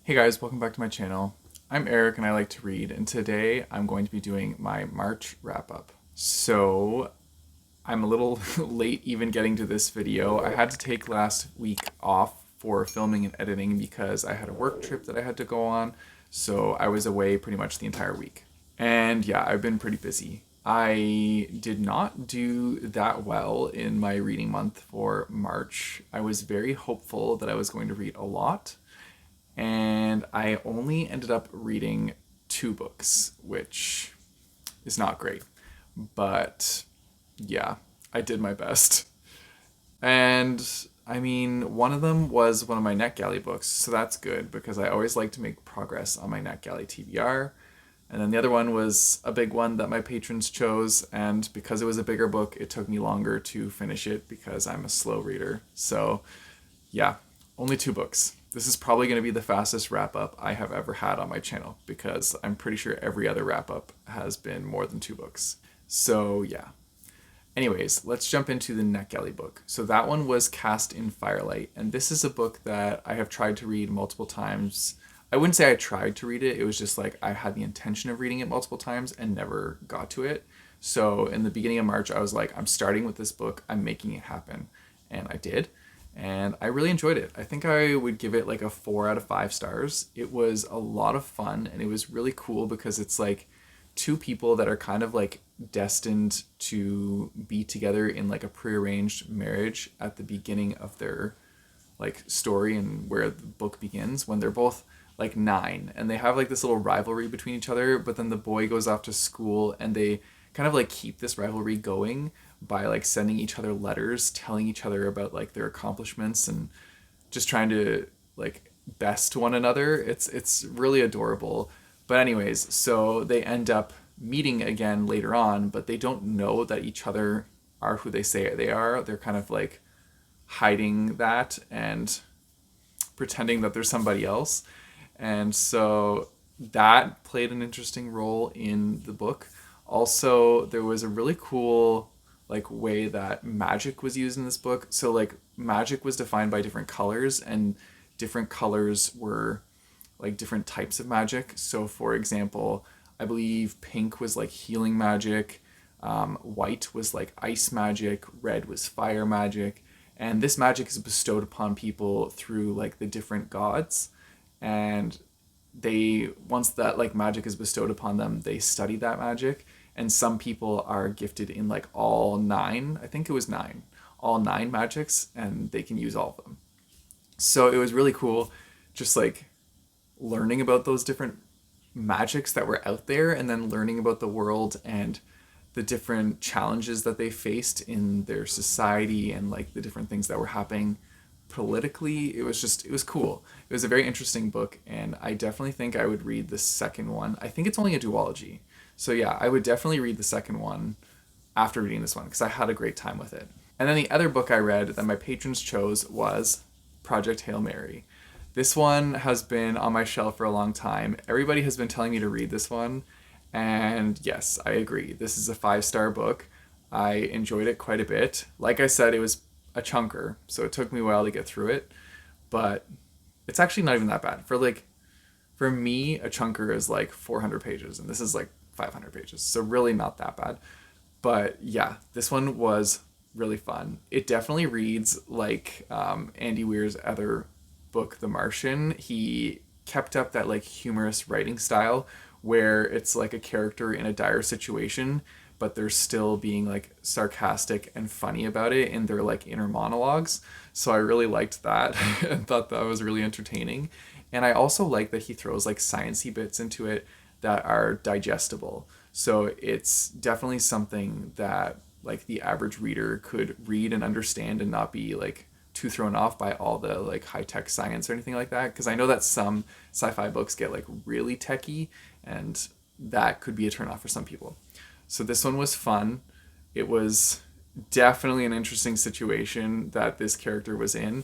Hey guys, welcome back to my channel. I'm Eric and I like to read, and today I'm going to be doing my March wrap up. So I'm a little late even getting to this video. I had to take last week off for filming and editing because I had a work trip that I had to go on, so I was away pretty much the entire week. And yeah, I've been pretty busy. I did not do that well in my reading month for March. I was very hopeful that I was going to read a lot, and I only ended up reading 2 books, which is not great. But yeah, I did my best. And I mean, one of them was one of my NetGalley books, so that's good because I always like to make progress on my NetGalley TBR. And then the other one was a big one that my patrons chose, and because it was a bigger book, it took me longer to finish it because I'm a slow reader. So yeah, only 2 books. This is probably going to be the fastest wrap up I have ever had on my channel because I'm pretty sure every other wrap up has been more than 2 books. So yeah. Anyways, let's jump into the NetGalley book. So that one was Cast in Firelight, and this is a book that I have tried to read multiple times. I wouldn't say I tried to read it, it was just like I had the intention of reading it multiple times and never got to it. So in the beginning of March, I was like, I'm starting with this book, I'm making it happen. And I did. And I really enjoyed it. I think I would give it like a 4 out of 5 stars. It was a lot of fun and it was really cool because it's like 2 people that are kind of like destined to be together in like a prearranged marriage at the beginning of their like story and where the book begins, when they're both like 9 and they have like this little rivalry between each other, but then the boy goes off to school and they kind of like keep this rivalry going by like sending each other letters telling each other about like their accomplishments and just trying to like best one another. It's really adorable. But anyways, so they end up meeting again later on, but they don't know that each other are who they say they are. They're kind of like hiding that and pretending that there's somebody else. And so that played an interesting role in the book. Also, there was a really cool like way that magic was used in this book. So like magic was defined by different colors, and different colors were like different types of magic. So for example, I believe pink was like healing magic, white was like ice magic, red was fire magic, and this magic is bestowed upon people through like the different gods. And they, once that like magic is bestowed upon them, they study that magic. And some people are gifted in like all 9, I think it was 9, all 9 magics, and they can use all of them. So it was really cool just like learning about those different magics that were out there, and then learning about the world and the different challenges that they faced in their society and like the different things that were happening politically. It was cool. It was a very interesting book, and I definitely think I would read the second one. I think it's only a duology. So yeah, I would definitely read the second one after reading this one because I had a great time with it. And then the other book I read that my patrons chose was Project Hail Mary. This one has been on my shelf for a long time. Everybody has been telling me to read this one, and yes, I agree. This is a 5-star book. I enjoyed it quite a bit. Like I said, it was a chunker, so it took me a while to get through it, but it's actually not even that bad. For me, a chunker is like 400 pages, and this is like 500 pages, so really not that bad. But yeah, this one was really fun. It definitely reads like Andy Weir's other book, The Martian. He kept up that like humorous writing style where it's like a character in a dire situation, but they're still being like sarcastic and funny about it in their like inner monologues. So I really liked that and thought that was really entertaining. And I also like that he throws like sciencey bits into it that are digestible. So it's definitely something that like the average reader could read and understand and not be like too thrown off by all the like high-tech science or anything like that, because I know that some sci-fi books get like really techy and that could be a turn off for some people. So this one was fun. It was definitely an interesting situation that this character was in.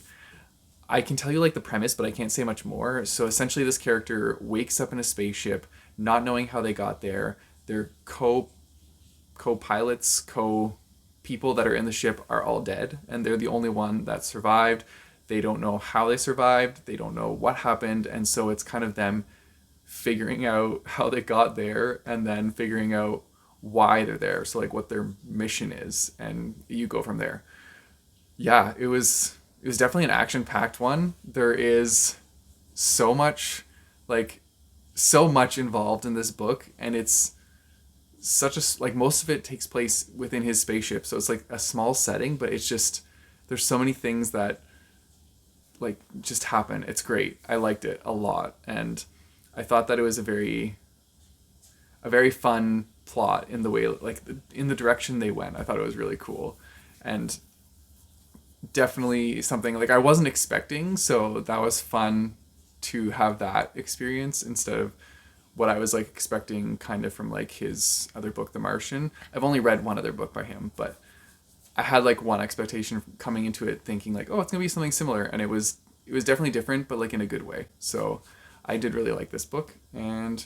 I can tell you like the premise, but I can't say much more. So essentially this character wakes up in a spaceship not knowing how they got there. Their co-pilots, co people that are in the ship are all dead, and they're the only one that survived. They don't know how they survived. They don't know what happened. And so it's kind of them figuring out how they got there and then figuring out why they're there. So like what their mission is, and you go from there. Yeah, it was definitely an action-packed one. There is so much like so much involved in this book, and it's such a like most of it takes place within his spaceship. So it's like a small setting, but it's just there's so many things that like just happen. It's great. I liked it a lot, and I thought that it was a very fun plot in the way like in the direction they went. I thought it was really cool, and definitely something like I wasn't expecting. So that was fun to have that experience instead of what I was like expecting kind of from like his other book, The Martian. I've only read one other book by him, but I had like one expectation coming into it thinking like, oh, it's gonna be something similar, and it was definitely different, but like in a good way. So I did really like this book, and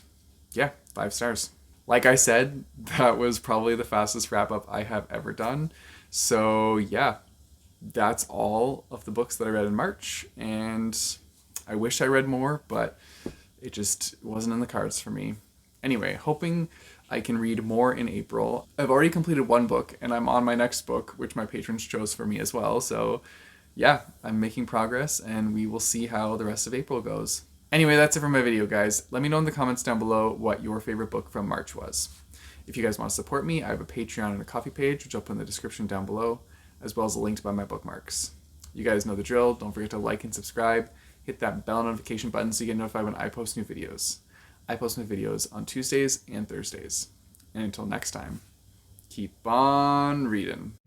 yeah, 5 stars. Like I said, that was probably the fastest wrap up I have ever done. So yeah, that's all of the books that I read in March, and I wish I read more, but it just wasn't in the cards for me. Anyway, hoping I can read more in April. I've already completed one book, and I'm on my next book, which my patrons chose for me as well. So yeah, I'm making progress, and we will see how the rest of April goes. Anyway, that's it for my video, guys. Let me know in the comments down below what your favorite book from March was. If you guys want to support me, I have a Patreon and a Ko-fi page, which I'll put in the description down below, as well as a link to buy my bookmarks. You guys know the drill. Don't forget to like and subscribe. Hit that bell notification button so you get notified when I post new videos. I post my videos on Tuesdays and Thursdays. And until next time, keep on reading.